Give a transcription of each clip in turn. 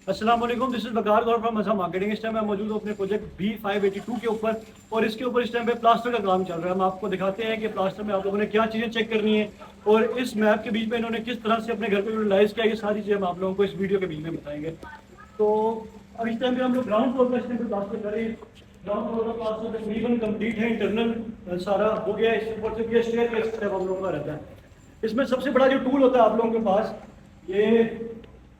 अस्सलाम वालेकुम, this is Bakar Gaur from मज़ा मार्केटिंग। इस टाइम मैं मौजूद हूँ अपने प्रोजेक्ट B582 के ऊपर और इसके ऊपर इस टाइम पे प्लास्टर का काम चल रहा है। हम आपको दिखाते हैं कि प्लास्टर में आप लोगों ने क्या चीज़ें चेक करनी है और इस मैप के बीच में इन्होंने किस तरह से अपने घर को यूटिलाइज किया, ये सारी चीज़ें हम आप लोगों को इस वीडियो के बीच में बताएंगे। तो अब इस टाइम पे हम लोग ग्राउंड फ्लोर पर इस टाइम पे प्लास्टर करें। ग्राउंड फ्लोर का प्लास्टर तकरीबन कंप्लीट है, इंटरनल सारा हो गया है। इसके ऊपर से स्टेयर केस स्टेप हम लोगों का रहता है। इसमें सबसे बड़ा जो टूल होता है आप लोगों के पास, ये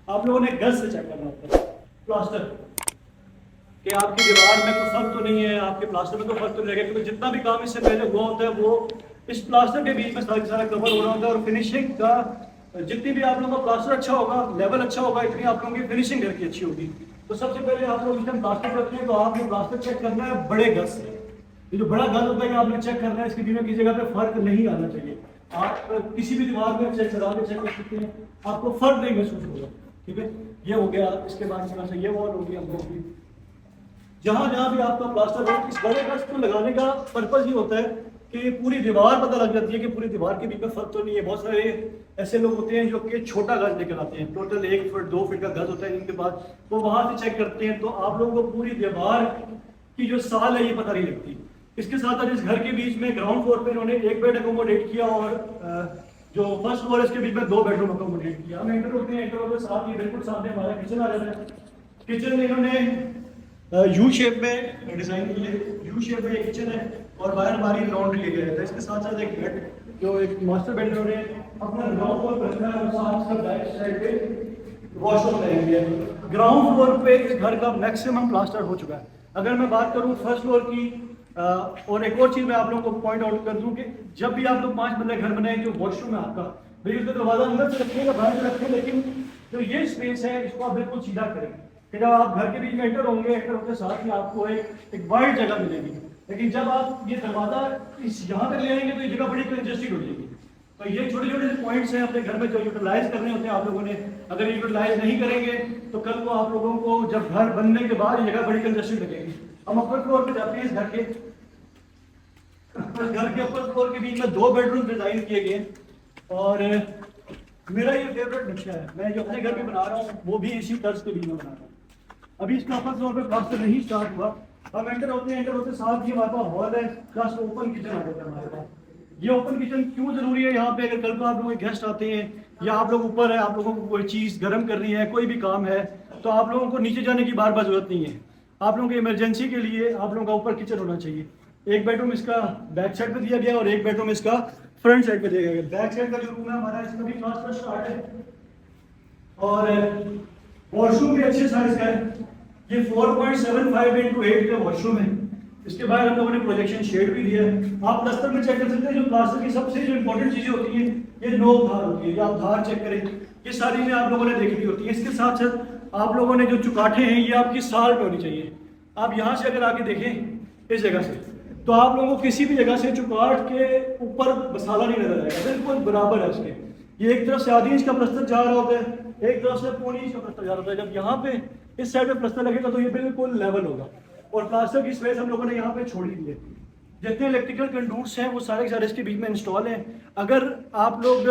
आप लोगों ने गज से चेक करना होता है प्लास्टर कि आपकी दीवार में कोई फर्क तो नहीं है, आपके प्लास्टर में कोई फर्क तो नहीं लगेगा, क्योंकि जितना भी काम इससे पहले हुआ होता है वो इस प्लास्टर के बीच में सारा कवर हो रहा होता है। और फिनिशिंग का जितनी भी आप लोगों का प्लास्टर अच्छा होगा, लेवल अच्छा होगा, इतनी आप लोगों की फिनिशिंग घर की अच्छी होगी। तो सबसे पहले आप लोग इस टाइम प्लास्टर करते हैं तो आपने प्लास्टर चेक करना है बड़े गज से। ये जो बड़ा गज होता है आपने चेक करना है, इसके बीच में किसी जगह पे फर्क नहीं आना चाहिए। आप किसी भी दीवार में चेक करा के चेक कर सकते हैं, आपको फर्क नहीं महसूस होगा। ठीक है, ये हो गया। इसके बाद इस तरह से ये वॉल होगी हम लोग की। जहां जहां भी आपका प्लास्टर हो, इस बड़े गज को लगाने का पर्पज ही होता है कि पूरी दीवार पता लग जाती है कि पूरी दीवार के बीच में फर्क तो नहीं है। बहुत सारे ऐसे लोग होते हैं जो कि छोटा गज लेकर आते हैं, टोटल 1 फुट 2 फुट का गज होता है जिनके पास, वो वहां से चेक करते हैं तो आप लोगों को पूरी दीवार की जो साल है ये पता नहीं लगती। इसके साथ साथ इस घर के बीच में ग्राउंड फ्लोर पे इन्होंने एक बेड अकोमोडेट किया और जो फर्स्ट फ्लोर है इसके बीच में 2 बेडरूम अकोमोडेट किया। हम एंटर होते हैं, एंटर होते साथ ही बिल्कुल सामने हमारा किचन आ जाता है। किचन इन्होंने यू शेप में डिजाइन की है, यू शेप में एक किचन है और बाहर हमारी लॉन्ड्री एरिया है। इसके साथ साथ एक बेड, जो एक मास्टर बेड इन्होंने अपना ग्राउंड फ्लोर पर रखा है और साथ साथ बैक साइड पे वॉशरूम लगाएंगे। ग्राउंड फ्लोर पे इस घर का मैक्सिमम प्लास्टर हो चुका है। अगर मैं बात करूँ फर्स्ट फ्लोर की, और एक और चीज़ मैं आप लोगों को पॉइंट आउट कर दूं कि जब भी आप लोग 5 बंदे घर बनाए, जो वॉशरूम है आपका, भाई उसका दरवाजा अंदर से रखिएगा, बाहर से रखें, लेकिन जो ये स्पेस है इसको आप बिल्कुल सीधा करें कि जब आप घर के बीच में एंटर होंगे, एंटर होते साथ ही आपको एक वाइड जगह मिलेगी। लेकिन जब आप ये दरवाजा इस यहाँ तक ले आएंगे तो ये जगह बड़ी कंजेस्टेड हो जाएगी। तो ये छोटे छोटे पॉइंट्स हैं अपने घर में जो यूटिलाइज करने होते हैं आप लोगों ने। अगर यूटिलाइज नहीं करेंगे तो कल को आप लोगों को जब घर बनने के बाद ये जगह बड़ी कंजेस्टेड लगेगी। हम अपर फ्लोर पे जाते हैं। इस घर के अपर फ्लोर के बीच में 2 बेडरूम डिजाइन किए गए और मेरा ये फेवरेट नक्शा है। मैं जो अपने घर में बना रहा हूँ वो भी इसी तर्ज के बीच में बना रहा हूँ। अभी इसका अपर फ्लोर पे प्लास्टर नहीं स्टार्ट हुआ। हम एंटर होते साथ ही हमारे पास हॉल है, प्लस ओपन किचन आ जाता है हमारे पास। ये ओपन किचन क्यों जरूरी है यहाँ पे? अगर कल को आप लोग गेस्ट आते हैं या आप लोग ऊपर है, आप लोगों को कोई चीज़ गर्म करनी है, कोई भी काम है, तो आप लोगों को नीचे जाने की बार बार जरूरत नहीं है। आप लोगों की इमरजेंसी के लिए आप लोगों का ऊपर किचन होना चाहिए। एक बेडरूम इसका बैक साइड पे दिया गया और एक बेडरूम इसका फ्रंट साइड पे दिया गया। बैक साइड का जो रूम है हमारा, इसका भी प्लास्टर स्टार्ट है और वॉशरूम भी अच्छे साइज का है। ये 4.75 इंटू 8 का वॉशरूम है। इसके बाद हम लोगों ने प्रोजेक्शन शेड भी दिया है। आप प्लास्टर में चेक कर सकते हैं, जो प्लास्टर की सबसे जो इंपॉर्टेंट चीजें होती हैं, ये नोक धार होती है, या आप धार चेक करें, ये सारी चीजें आप लोगों ने देखनी होती है। इसके साथ साथ आप लोगों ने जो चुकाठे हैं ये आपकी साल पे होनी चाहिए। आप यहाँ से अगर आके देखें इस जगह से, तो आप लोगों को किसी भी जगह से चुकाट के ऊपर मसाला नहीं नजर आएगा, बिल्कुल बराबर है इसके। ये एक तरफ से आधी इंच का प्लस्तर जा रहा होता है, एक तरफ से पौनी इंच का प्लस्तर जा रहा होता है। जब यहाँ पे इस साइड पे प्लस्तर लगेगा तो ये बिल्कुल लेवल होगा। और प्लास्टर की स्पेस हम लोगों ने यहाँ पे छोड़ी दी है। जितने इलेक्ट्रिकल कंडूट्स हैं वो सारे के सारे इसके बीच में इंस्टॉल हैं। अगर आप लोग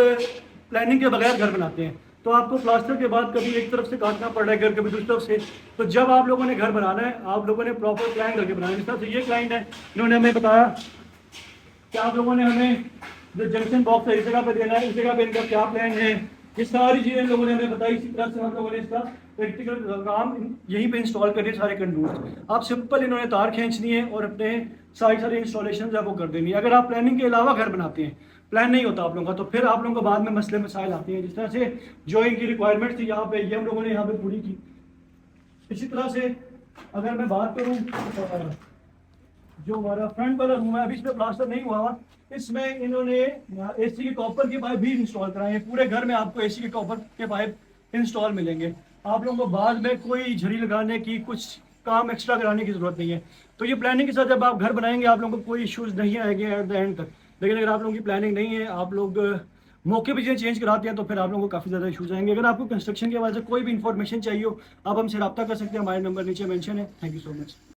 प्लानिंग के बगैर घर बनाते हैं तो आपको प्लास्टर के बाद कभी एक तरफ से काटना पड़ रहा है घर, कभी दूसरी तरफ से। तो जब आप लोगों ने घर बनाना है, आप लोगों ने प्रॉपर प्लान करके बनाना है। इस तरह से ये क्लाइंट है, इन्होंने हमें बताया कि आप लोगों ने हमें जो जंक्शन बॉक्स है इस जगह पे देना है, इस जगह पे इनका क्या प्लान है, ये सारी चीज़ें लोगों ने हमें बताई। इसी तरह से हम लोगों ने इसका प्रैक्टिकल काम यहीं पे इंस्टॉल करिए सारे कंडूट। आप सिंपल इन्होंने तार खींचनी है और अपने सारी इंस्टॉलेशन है वो कर देनी है। अगर आप प्लानिंग के अलावा घर बनाते हैं, प्लान नहीं होता आप लोगों का, तो फिर आप लोगों को बाद में मसले मसाइल आते हैं। जिस तरह से जो इनकी रिक्वायरमेंट थी यहाँ पे, ये हम लोगों ने यहाँ पे पूरी की। इसी तरह से अगर मैं बात करूँ, जो हमारा फ्रंट वाला रूम है, अभी इसमें प्लास्टर नहीं हुआ, इसमें इन्होंने एसी के कॉपर के पाइप भी इंस्टॉल कराए हैं। पूरे घर में आपको एसी के कॉपर के पाइप इंस्टॉल मिलेंगे। आप लोगों को बाद में कोई झड़ी लगाने की, कुछ काम एक्स्ट्रा कराने की जरूरत नहीं है। तो ये प्लानिंग के साथ जब आप घर बनाएंगे आप लोगों को कोई इश्यूज नहीं आएंगे एट द एंड तक। लेकिन अगर आप लोगों की प्लानिंग नहीं है, आप लोग मौके पर चीज़ें चेंज कराते हैं, तो फिर आप लोगों को काफ़ी ज़्यादा इशूज आएंगे। अगर आपको कंस्ट्रक्शन के हवाले से कोई भी इन्फॉर्मेशन चाहिए हो, आप हमसे रब्ता कर सकते हैं। हमारे नंबर नीचे मेंशन है। Thank you so much.